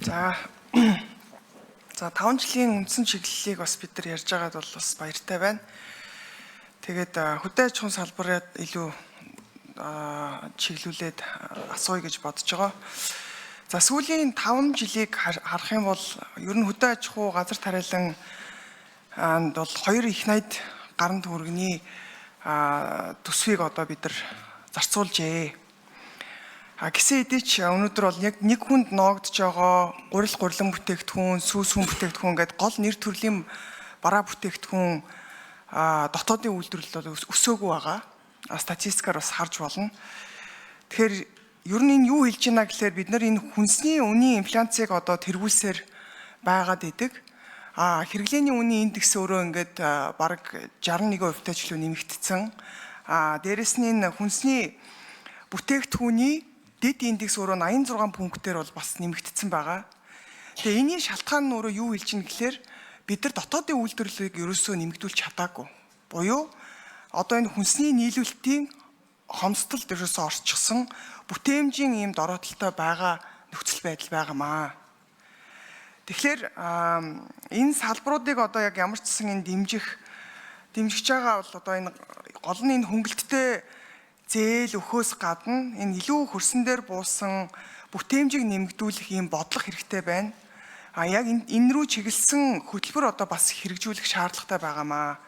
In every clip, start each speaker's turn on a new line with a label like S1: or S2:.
S1: За 5 жилийн үндсэн чиглэлийг бас бид нар ярьж байгаад бол бас баяртай байна. Тэгээд хөдөө аж ахуйн салбарыг илүү чиглүүлээд асууя гэж бодож байгаа. За сүүлийн 5 жилийг харах юм бол ер нь хөдөө аж ахуй газар тариалан бол 2 их найд гаруй төгрөгийн төсвийг одоо бид нар зарцуулжээ. Гэсэн хэдий ч өнөөдөр бол яг нэг хүнд ноогдож байгаа гурилан бүтээгдэхүүн, сүүс хүн бүтээгдэхүүн гэдэг гол нэр төрлийн бараа бүтээгдэхүүн дотоодын үйлдвэрлэл бол өсөөгүй байгаа. Статистикаар бас харж болно. Тэгэхээр ер нь энэ юу хэлж байна гэхээр бид нар энэ хүнсний үнийн инфляцийг одоо тэргүүлсээр байгаад идэг. Хэрэглээний үнийн индекс өөрөө ингээд бараг 61%-тай ч илүү нэмэгдсэн. Дээрэс нь энэ хүнсний бүтээгдэхүүний дэд индекс өөрөө 86 пунктээр бол бас нэмэгдсэн байгаа. Тэгээ энэний шалтгаан нь өөрөө юу хэлж ийн гэхээр бид нар дотоодын үйлдвэрлэлийг ерөөсөө нэмэгдүүлж чадаагүй. Буюу одоо энэ хүнсний нийлүүлэлтийн хомсдолд ерөөсөө орчихсон бүтээмжийн ийм дороотолтой байгаа нөхцөл байдал байгаамаа. Тэгэхээр энэ салбаруудыг одоо яг ямар ч гэсэн энэ дэмжиж байгаа бол одоо энэ гол нь энэ хөнгөлөлттэй зээл өхөөс гадна энэ илүү хөрсөн дээр буусан бүтээмжийг нэмэгдүүлэх ийм бодлого хэрэгтэй байна. Яг энэ рүү чиглэсэн хөтөлбөр одоо бас хэрэгжүүлэх шаардлагатай байгаамаа.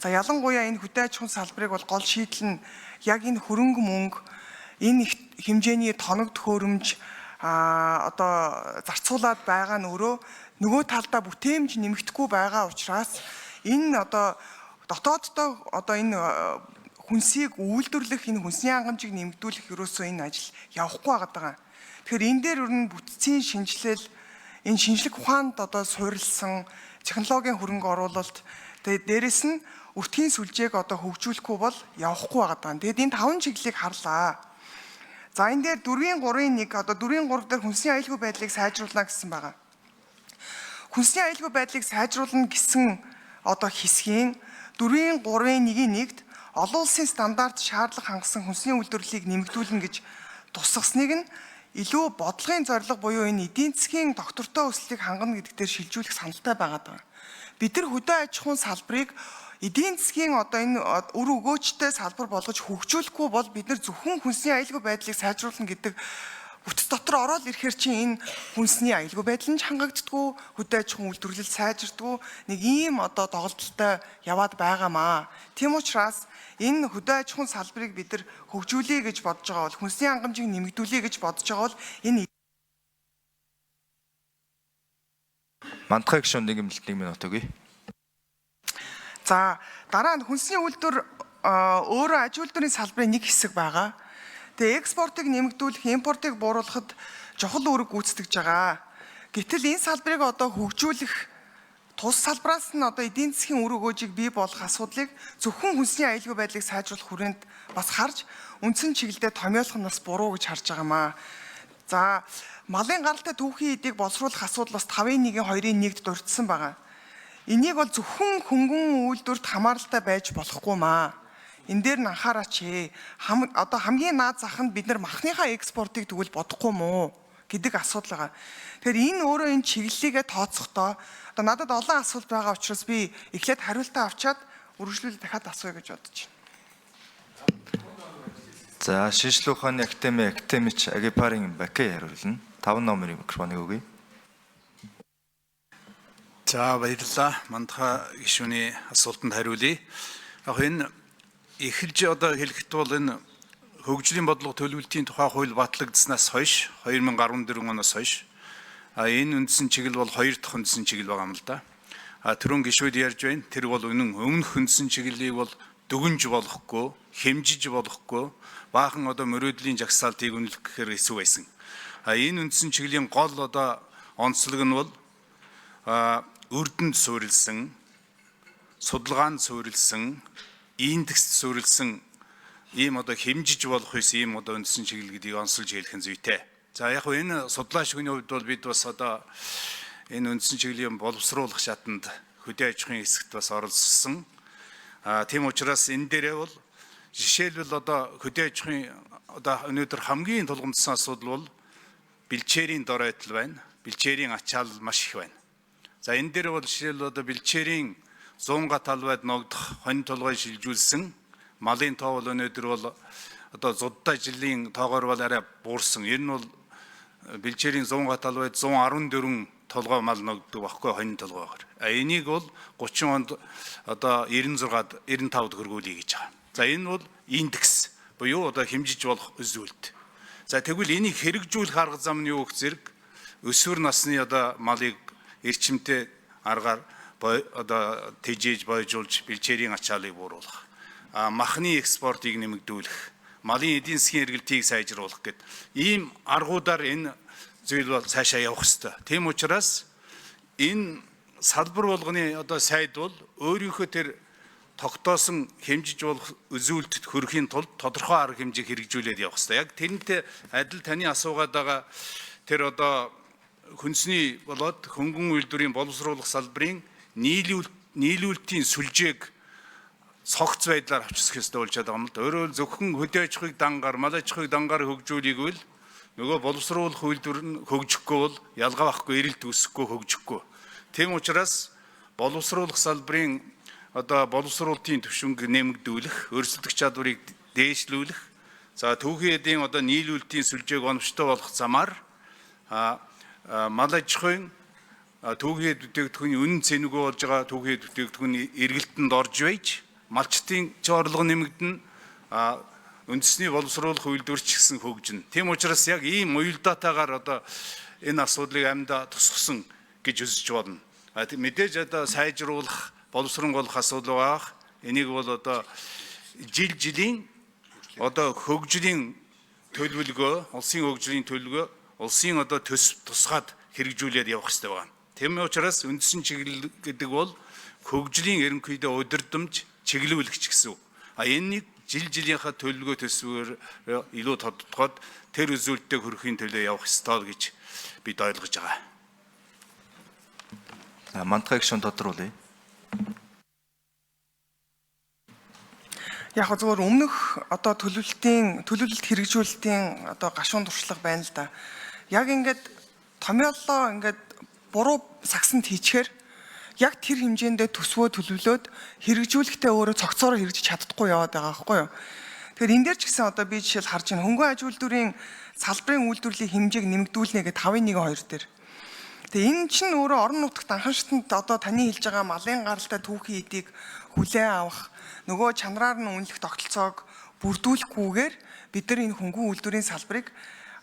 S1: За ялангуяа энэ хөдөө аж ахуйн салбарыг бол гол шийдэл нь яг энэ хөрөнгө мөнгө, энэ их хэмжээний тоног төхөөрөмж одоо зарцуулаад байгаа нь өөрөө нөгөө талдаа бүтээмж нэмэгдэхгүй байгаа учраас энэ одоо дотооддоо одоо энэ хүнсийг үйлдвэрлэх, энэ хүнсний хангамжийг нэмэгдүүлэх ерөөсөө энэ ажил явахгүй байгаа. Тэгэхээр энэ дээр өрнө бүтцийн шинжилэл, энэ шинжлэх ухаанд одоо суурилсан технологийн хөрөнгө оруулалт, тэгээд дээрэс нь өртгийн сүлжээг одоо хөгжүүлэхгүй бол явахгүй байгаа. Тэгээд энэ 5 чиглэлийг харлаа. За энэ дээр 4-3-1 одоо 4-3 дээр хүнсний аюулгүй байдлыг сайжруулна гэсэн байгаа. Хүнсний аюулгүй байдлыг сайжруулна гэсэн одоо хэсгийн 4-3-1-д олон улсын стандарт шаардлага хангасан хүнсний үйлдвэрлэлийг нэмэгдүүлнэ гэж тусгасныг нь илүү бодлогын зорилго буюу энэ эдийн засгийн доктортой өслөлийг хангана гэдэг дээр шилжүүлэх саналтай байгаа. Бид нар хөдөө аж ахуйн салбарыг эдийн засгийн одоо энэ үр өгөөчтэй салбар болгож хөгжүүлэхгүй бол бид нар зөвхөн хүнсний аюулгүй байдлыг сайжруулна гэдэг бүтц дотор ороод ирэхээр чинь энэ хүнсний аюулгүй байдал нь хангагддаггүй, хөдөө аж ахуйн үйлдвэрлэл сайжирдаггүй нэг ийм одоо доголдолтой яваад байгаамаа. Тийм учраас энэ хөдөө аж ахуйн салбарыг бид нар хөгжүүлэе гэж бодож байгаа бол хүнсний хангамжийг нэмэгдүүлэе гэж бодож байгаа бол энэ
S2: Мандахай гишүүн нэг минут өгье.
S1: За дараа нь хүнсний үйлдвэр өөрөө аж үйлдвэрийн салбарын нэг хэсэг байгаа. Тэгээ экспортыг нэмэгдүүлэх, импортыг бууруулахад чухал үүрэг гүйцэтгэж байгаа. Гэтэл энэ салбарыг одоо хөгжүүлэх тус салбараас нь одоо эдийн засгийн үр өгөөжийг бий болгох асуудлыг зөвхөн хүнсний аюулгүй байдлыг сайжруулах хүрээнд бас харж үндсэн чиглэлдээ томьёолох нь бас буруу гэж харж байгаамаа. За малын гаралтай түүхийн эдийг боловсруулах асуудал бас 5-1-2-1-д дурдсан байгаа. Энийг бол зөвхөн хөнгөн үйлдвэрт хамааралтай байж болохгүй маа. Энэ дээр нь анхаараач. Одоо хамгийн наад зах нь бид нар махныхаа экспортыг тэгвэл бодохгүй мó гэдэг асуудал байгаа. Тэгэхээр энэ өөрөө энэ чиглэлийгээ тооцохдоо одоо надад олон асуулт байгаа учраас би эхлээд хариултаа авчаад үргэлжлүүлээд дахиад асууя гэж бодож байна.
S2: За шинжлэх ухааны академич Агипарын Бакэ хариулна. 5 номерын микрофоныг өгье.
S3: За баярлалаа. Мандахай гишүүний асуултанд хариулъя. Яг энэ эхэлж одоо хэлэхэд бол энэ хөгжлийн бодлого төлөвлөлтийн тухай хууль батлагдсанаас хойш 2014 оноос хойш энэ үндсэн чиглэл бол 2 дахь үндсэн чиглэл байгаа юм л да. Түрүүн гишүүд ярьж байна. Тэр бол өмнөх үндсэн чиглэлийг бол дүгнж болохгүй, хэмжиж болохгүй, баахан одоо мөрөөдлийн жагсаалтыг үнэлэх гэхээр хэсэг байсан. Энэ үндсэн чиглэлийн гол одоо онцлог нь бол үрдэнд суурилсан, судалгаанд суурилсан, индекст суурилсан ийм одоо хэмжиж болох хэс ийм одоо үндсэн чиглэл гэдгийг онцолж хэлэх нь зүйтэй. За яг энэ судлаа шүгний хувьд бол бид бас одоо энэ үндсэн чиглэлийн боловсруулах шатанд хөдөө аж ахуйн хэсэгт бас оролцсон. Тийм учраас энэ дээрээ бол жишээлбэл одоо хөдөө аж ахуйн одоо өнөөдөр хамгийн тулгымдсан асуудал бол бэлчээрийн дор байдал байна. бэлчээрийн ачаал маш их байна. За энэ дээр бол жишээл одоо бэлчээрийн 100 га талбайд ногдох хонь толгой шилжүүлсэн малын тоо бол өнөөдөр бол одоо зудаа жилийн тоогоор бол арай буурсан. Ер нь бол бэлчээрийн 100 га талбайд 114 толгой мал ногддог баггүй хонь толгойгоор. Энийг бол 30 онд одоо 96-ад 95-д хөргүүлье гэж байгаа. За энэ бол индекс буюу одоо хэмжиж болох үзүүлэлт. За тэгвэл энийг хэрэгжүүлэх арга зам нь юу гэх зэрэг өсвөр насны одоо малыг эрчимтэй аргаар одоо тэжээж бойжуулж бэлчээрийн ачаалыг бууруулах. Махны экспортыг нэмэгдүүлэх, малын эдийн засгийн эргэлтийг сайжруулах гэд ийм аргуудаар энэ зүйл бол цаашаа явах ёстой. Тийм учраас энэ салбар болгоны одоо сайд бол өөрийнхөө тэр тогтоосон хэмжиж болох үзүүлэлтэд хүрэхийн тулд тодорхой арга хэмжээг хэрэгжүүлээд явах ёстой. Яг тэрнтэй адил таны асуугаад байгаа тэр одоо хүнсний болоод хөнгөн үйлдвэрийн боловсруулах салбарын нийлүүлэлтийн сүлжээг цогц байдлаар авчрах ёстой болж байгаа юм л да. Өөрөөр зөвхөн хөдөө аж ахуйг дангаар, мал аж ахуйг дангаар хөгжүүлээгвэл нөгөө боловсруулах үйлдвэр нь хөгжихгүй бол ялгаа байхгүй, эрэлт үүсэхгүй, хөгжихгүй. Тийм учраас боловсруулах салбарын одоо боловсруулалтын түвшинг нэмэгдүүлэх, өрсөлдөх чадварыг дээшлүүлэх, за түүхийн эдийн одоо нийлүүлэлтийн сүлжээг оновчтой болгох замаар мал аж ахуйн түүхийн бүтээгдэхүүний үнэн цэнэгүй болж байгаа түүхийн бүтээгдэхүүний эргэлтэнд орж байж малчтын орлого нэмэгдэнэ, үндэсний боловсруулах үйлдвэрч гэсэн хөгжинэ. Тийм учраас яг ийм уялдаатайгаар одоо энэ асуудлыг амьда тусгасан гэж үзэж байна. Мэдээж одоо сайжруулах, боловсруулах асуудал байгаа. Энийг бол одоо жилийн одоо хөгжлийн төлөвлөгөө, улсын хөгжлийн төлөвлөгөө, улсын одоо тусгаад хэрэгжүүлээд явах хэрэгтэй байна. Тийм учраас үндсэн чиглэл гэдэг бол хөгжлийн ерөнхийдөө удирдамж чиглүүлэгч гэсэн үг. Энийг жилийнхаа төлөвлөгөө төсвөөр илүү тодтогоод тэр үзүүлэлтэд хүрэхийн төлөө явах ёстой гэж бид ойлгож байгаа.
S2: Мантхай гишүүн тодруулъя.
S1: Яг зөвхөн өмнөх одоо төлөвлөлт хэрэгжүүлэлтийн одоо гашуун туршлага байна л да. Яг ингээд томьёоллоо ингээд буруу сагсанд хийчихээр яг тэр хэмжээндээ төсвөө төлөвлөөд хэрэгжүүлэхдээ өөрөө цогцоороо хэрэгжиж чаддаггүй яваад байгаа байхгүй юу. Тэгэхээр энэ дээр ч гэсэн одоо би жишээл харж байна. Хөнгөн аж үйлдвэрийн салбарын үйлдвэрлэлийн хэмжээг нэмэгдүүлнэ гэдэг 5.1.2 дээр. Тэгээ энэ чинь өөрөө орон нутагт анхан шатнд одоо таны хэлж байгаа малын гаралтай түүхийн эдийг хүлээн авах нөгөө чанараар нь үнэлэх тогтолцоог бүрдүүлэхгүйгээр бид нар энэ хөнгөн үйлдвэрийн салбарыг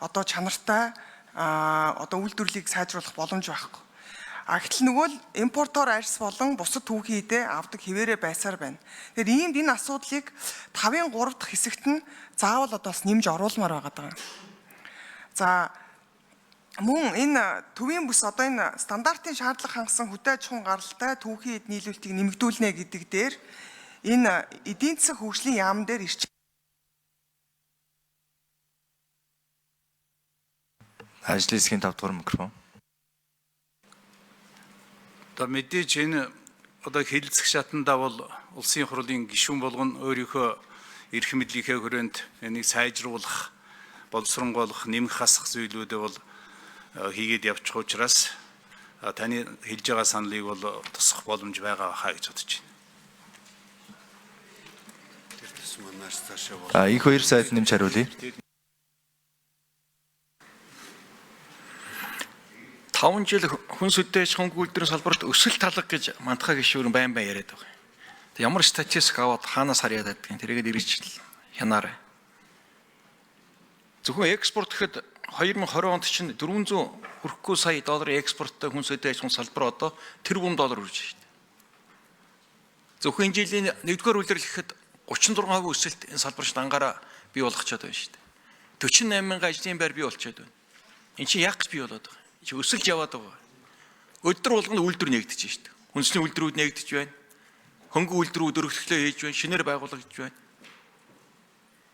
S1: одоо чанартай одоо үйлдвэрлэлийг сайжруулах боломж байхгүй. Гэтэл нөгөө л импортоор арьс болон бусад түүхийн эдээ авдаг хിവэрэ байсаар байна. Тэгэхээр энэ асуудлыг 5-ын 3 дахь хэсэгт нь заавал одоо бас нэмж оруулмаар байгаа даа. За мөн энэ төвийн бүс одоо энэ стандартын шаардлага хангасан хөдөө аж ахуйн гаралтай түүхийн эд нийлүүлэлтийг нэмэгдүүлнэ гэдэг дээр энэ эдийн засаг хөгжлийн яам дээр ирж
S2: Ажлын хэсгийн 5 дугаар микрофон.
S3: Одоо мэдээж энэ одоо хэлэлцэх шатндаа бол улсын хурлын гишүүн болгон өөрийнхөө эрх мэдлийнхээ хүрээнд энийг сайжруулах, боловсронгойлох, нэмэх хасах зүйлүүдээ бол хийгээд явчих учраас таны хэлж байгаа саналыг бол тусах боломж байгаа хаа гэж бодож байна.
S2: Их хоёр сайд нэмж хариулъя.
S4: 5 жил хүнс үдээж хөнгө үйлдвэрийн салбарт өсөлт талга гэж мантхай гишүүр байн яриад байгаа. Тэг ямар статистик аваад хаанаас харьяад байдгийг тэргээд ирж хянаарай. Зөвхөн экспорт гэхэд 2020 онд чинь 400 хүрэхгүй сая долларын экспорттой хүнс үдээж салбар одоо тэрбум доллар хүрч байна. Зөвхөн жилийн 1-р үйлдвэрлэл гэхэд 36% өсөлт энэ салбарт ангаараа бий болгочод байна шүү дээ. 48 мянган ажлын байр бий болчиход байна. Энд чинь яг бий болоод байгаа. Чи өсөлж яваад байгаа. Өдөр болгоно үйлдвэр нэгдэж шүү дээ. Хүнсний үйлдвэрүүд нэгдэж байна. Хөнгөн үйлдвэрүүд өргөжлөө хийж байна. Шинээр байгуулагдж байна.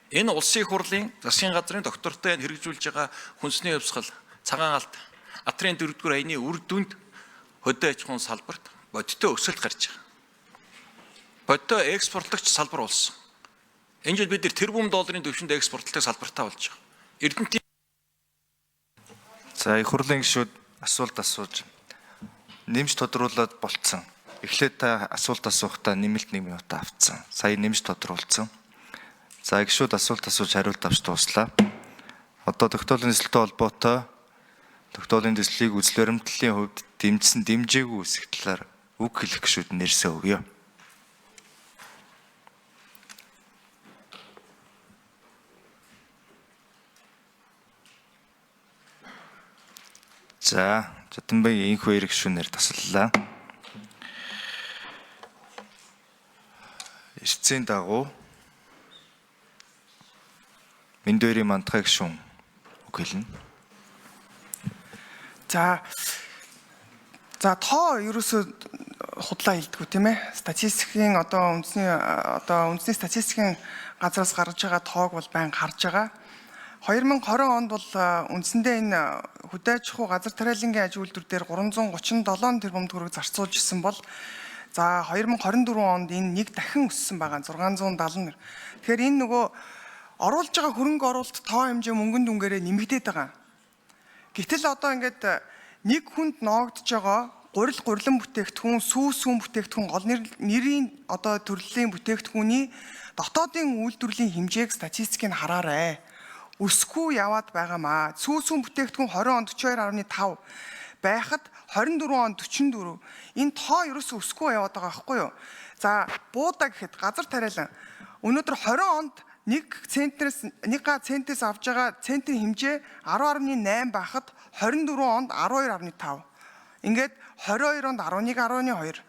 S4: Энэ улсын их хурлын засгийн газрын доктортой хэрэгжүүлж байгаа хүнсний хувьсгал, цагаан алт, атрын 4-р аяны үр дүнд хөдөө аж ахуйн салбарт бодиттой өсөлт гарч байгаа. Бодиттой экспортлогч салбар болсон. Энэ жил бид тэрбум долларын төвшөнд экспортлогч салбартаа болж байгаа. Эрдэнэтийн
S2: За их хурлын гишүүд асуулт асууж нэмж тодруулаад болцсон. Эхлээд та асуулт асуухдаа нэмэлт 1 минут авцсан. Сая нэмж тодруулсан. За гişүүд асуулт асууж хариулт авч дууслаа. Одоо тогтоолын нислэлтэй холбоотой тогтоолын төслийг үзэл баримтлалын хувьд дэмжсэн дэмжээгүй үсэх талаар үг хэлэх гişүүд нэрсээ өгье. За, Жатанбай инх хоёр гишүүнээр таслалаа. Эрцийн дагуу Мэндвэрийн мандахай гишүүн үг хэлнэ.
S1: За тоо ерөөсөө худлаа хэлдэггүй тийм ээ. Статистикийн үндэсний статистикийн газраас гарч байгаа тоог бол байн харж байгаа. 2020 онд бол үндсэндээ энэ хөдөө аж ахуй газар тариалангийн аж үйлдвэр дээр 337 тэрбум төгрөг зарцуулж исэн бол за 2024 онд энэ нэг дахин өссөн байгаа 670. Тэгэхээр энэ нөгөө оруулж байгаа хөрөнгө оруулалт тоо хэмжээ мөнгөн дүнгээрээ нэмэгдээд байгаа. Гэтэл одоо ингээд нэг хүнд ноогдож байгаа гурилан бүтээгдэхүүн, сүүн бүтээгдэхүүн гол нэрийн одоо төрлийн бүтээгдэхүүний дотоодын үйлдвэрлэлийн хэмжээг статистикийг хараарай. Өсөхгүй яваад байгаамаа. Сүүн бүтээгдэхүүн 20 онд 42.5 байхад 24 онд 44. Энэ тоо ерөөсөө өсөхгүй яваад байгаа байхгүй юу? За буудаа гэхэд газар тариалан өнөөдөр 20 онд 1 центээс авж байгаа центийн хэмжээ 10.8 байхад 24 онд 12.5. Ингээд 22 онд 11.2,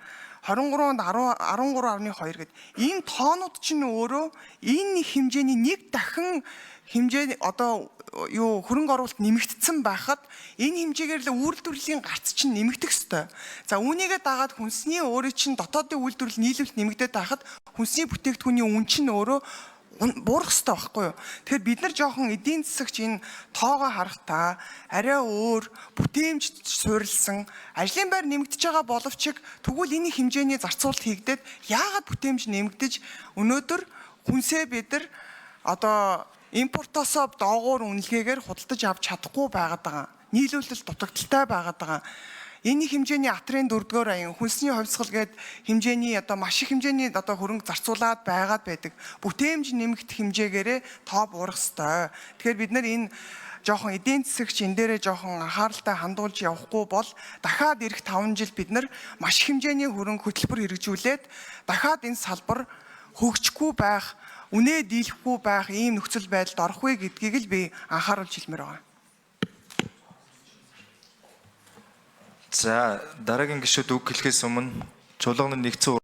S1: 23 онд 13.2 гэдэг. Энэ тоонууд чинь өөрөө энэ хэмжээний нэг дахин хэмжээ одоо хөрөнгө оруулалт нэмэгдсэн байхад энэ хэмжээгээр л үйлдвэрлэлийн гарц чинь нэмэгдэх ёстой. За үүнийгээ дагаад хүнсний өөрийн чинь дотоодын үйлдвэрлэл нийлүүлэлт нэмэгдээд байхад хүнсний бүтээгдэхүүний үн чинь өөрөө буурах ёстой байхгүй юу? Тэгэхээр бид нар жоохон эдийн засагч энэ тоогоо харахтаа арай өөр бүтээмж суурилсан ажлын байр нэмэгдэж байгаа боловч тэгвэл энэ хэмжээний зарцуулалт хийгдээд яагаад бүтээмж нэмэгдэж өнөөдөр хүнсээ бид нар одоо импортоосоо доогуур үнэлгээгээр худалдаж авч чадахгүй байгаад байгаа. Нийлүүлэлт дутагдaltaй байгаад байгаа. Энэ хэмжээний атрын 4-р аян хүнсний хувьсгал гээд хэмжээний одоо маш их хэмжээний одоо хөрөнгө зарцуулаад байгаад байдаг. Бүтээмж нэмэгдэх хэмжээгээрээ тоо буурах ёстой. Тэгэхээр бид нар энэ жоохон эдийн засагч энэ дээрээ жоохон анхааралтай хандуулж явахгүй бол дахиад ирэх 5 жил бид нар маш их хэмжээний хөрөнгө хөтөлбөр хэрэгжүүлээд дахиад энэ салбар хөгжихгүй байх, үнэ дийлэхгүй байх ийм нөхцөл байдалд орох вэ гэдгийг л би анхааруулж хэлмээр байгаа.
S2: За дараагийн гишүүд үг хэлэхээс өмнө чуулганы нэгдсэн